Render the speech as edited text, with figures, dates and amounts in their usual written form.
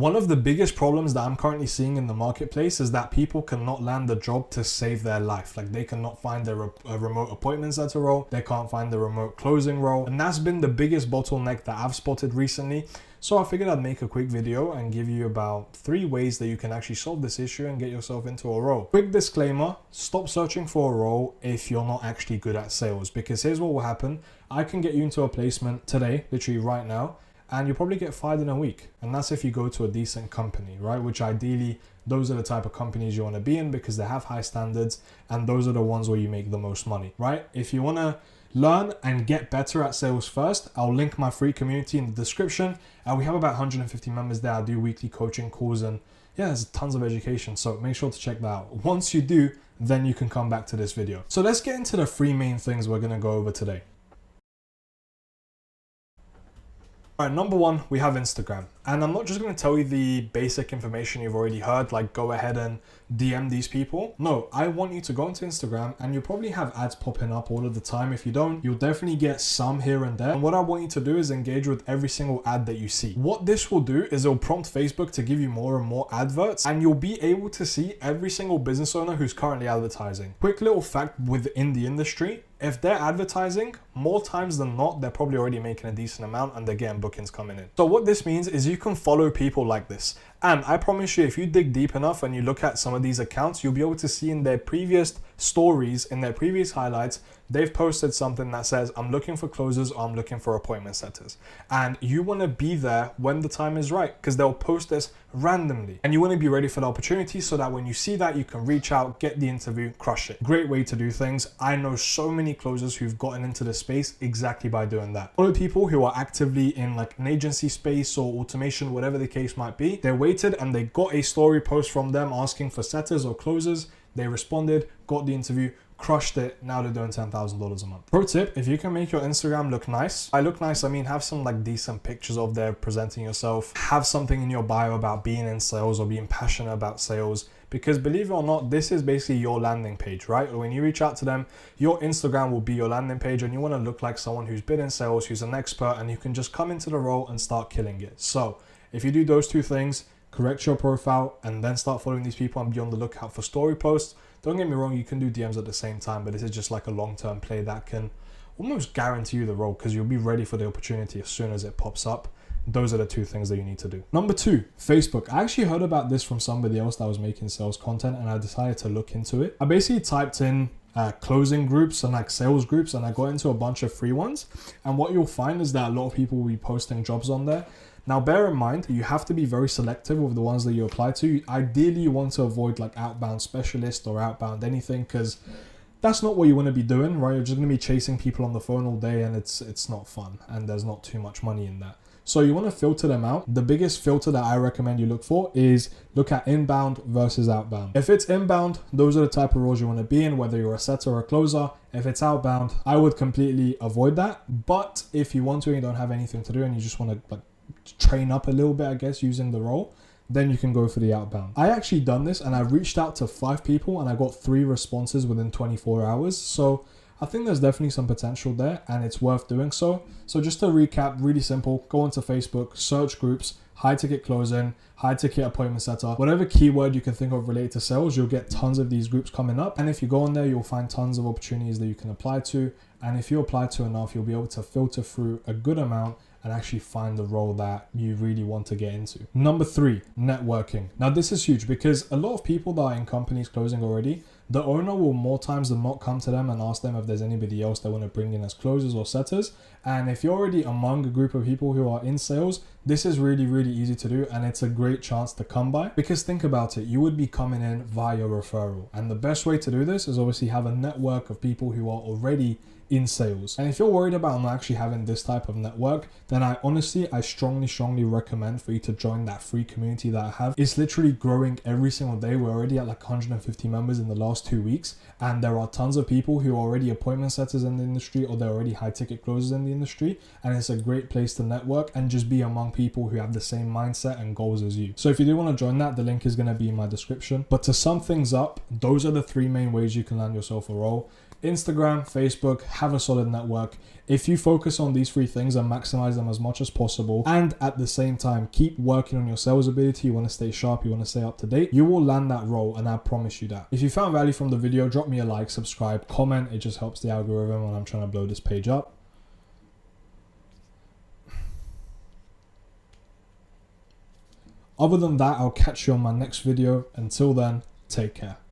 One of the biggest problems that I'm currently seeing in the marketplace is that people cannot land the job to save their life. Like they cannot find a remote appointment setter role, they can't find the remote closing role, and that's been the biggest bottleneck that I've spotted recently. So I figured I'd make a quick video and give you about 3 ways that you can actually solve this issue and get yourself into a role. Quick disclaimer, stop searching for a role if you're not actually good at sales, because here's what will happen. I can get you into a placement today, literally right now, and you'll probably get fired in a week. And that's if you go to a decent company, right? Which ideally, those are the type of companies you want to be in because they have high standards and those are the ones where you make the most money, right? If you want to learn and get better at sales first, I'll link my free community in the description. And we have about 150 members there. I do weekly coaching calls and yeah, there's tons of education. So make sure to check that out. Once you do, then you can come back to this video. So let's get into the 3 main things we're going to go over today. All right, number 1, we have Instagram. And I'm not just going to tell you the basic information you've already heard, like go ahead and DM these people. No, I want you to go into Instagram and you'll probably have ads popping up all of the time. If you don't, you'll definitely get some here and there. And what I want you to do is engage with every single ad that you see. What this will do is it'll prompt Facebook to give you more and more adverts, and you'll be able to see every single business owner who's currently advertising. Quick little fact within the industry, if they're advertising, more times than not, they're probably already making a decent amount and they're getting bookings coming in. So what this means is you can follow people like this. And I promise you, if you dig deep enough and you look at some of these accounts, you'll be able to see in their previous stories, in their previous highlights, they've posted something that says, I'm looking for closers or I'm looking for appointment setters. And you want to be there when the time is right because they'll post this randomly. And you want to be ready for the opportunity so that when you see that, you can reach out, get the interview, crush it. Great way to do things. I know so many closers who've gotten into the space exactly by doing that. A lot of people who are actively in like an agency space or automation, whatever the case might be, they waited and they got a story post from them asking for setters or closers. They responded, got the interview, crushed it. Now they're doing $10,000 a month. Pro tip, if you can make your Instagram look nice, I look nice, I mean, have some like decent pictures of there presenting yourself, have something in your bio about being in sales or being passionate about sales, because believe it or not, this is basically your landing page, right? When you reach out to them, your Instagram will be your landing page and you want to look like someone who's been in sales, who's an expert, and you can just come into the role and start killing it. So if you do those 2 things, correct your profile and then start following these people and be on the lookout for story posts. Don't get me wrong, you can do DMs at the same time, but this is just like a long-term play that can almost guarantee you the role because you'll be ready for the opportunity as soon as it pops up. Those are the 2 things that you need to do. Number 2, Facebook. I actually heard about this from somebody else that was making sales content and I decided to look into it. I basically typed in closing groups and like sales groups and I got into a bunch of free ones. And what you'll find is that a lot of people will be posting jobs on there. Now, bear in mind, you have to be very selective with the ones that you apply to. Ideally, you want to avoid like outbound specialist or outbound anything because that's not what you want to be doing, right? You're just going to be chasing people on the phone all day and it's not fun and there's not too much money in that. So you want to filter them out. The biggest filter that I recommend you look for is look at inbound versus outbound. If it's inbound, those are the type of roles you want to be in, whether you're a setter or a closer. If it's outbound, I would completely avoid that. But if you want to and you don't have anything to do and you just want to like train up a little bit, I guess, using the role, then you can go for the outbound. I actually done this and I reached out to 5 people and I got 3 responses within 24 hours. So I think there's definitely some potential there and it's worth doing so. So just to recap, really simple, go onto Facebook, search groups, high ticket closing, high ticket appointment setter, whatever keyword you can think of related to sales, you'll get tons of these groups coming up. And if you go on there, you'll find tons of opportunities that you can apply to. And if you apply to enough, you'll be able to filter through a good amount and actually find the role that you really want to get into. Number 3, networking. Now this is huge because a lot of people that are in companies closing already, the owner will more times than not come to them and ask them if there's anybody else they want to bring in as closers or setters. And if you're already among a group of people who are in sales, this is really, really easy to do and it's a great chance to come by because think about it, you would be coming in via referral. And the best way to do this is obviously have a network of people who are already in sales. And if you're worried about not actually having this type of network, then I strongly recommend for you to join that free community that I have. It's literally growing every single day. We're already at like 150 members in the last 2 weeks. And there are tons of people who are already appointment setters in the industry or they're already high ticket closers in the industry. And it's a great place to network and just be among people who have the same mindset and goals as you. So if you do want to join that, the link is going to be in my description. But to sum things up, those are the 3 main ways you can land yourself a role. Instagram, Facebook, have a solid network. If you focus on these three things and maximize them as much as possible, and at the same time keep working on your sales ability, you want to stay sharp, you want to stay up to date, you will land that role, and I promise you that. If you found value from the video, drop me a like, subscribe, comment. It just helps the algorithm when I'm trying to blow this page up. Other than that, I'll catch you on my next video. Until then, take care.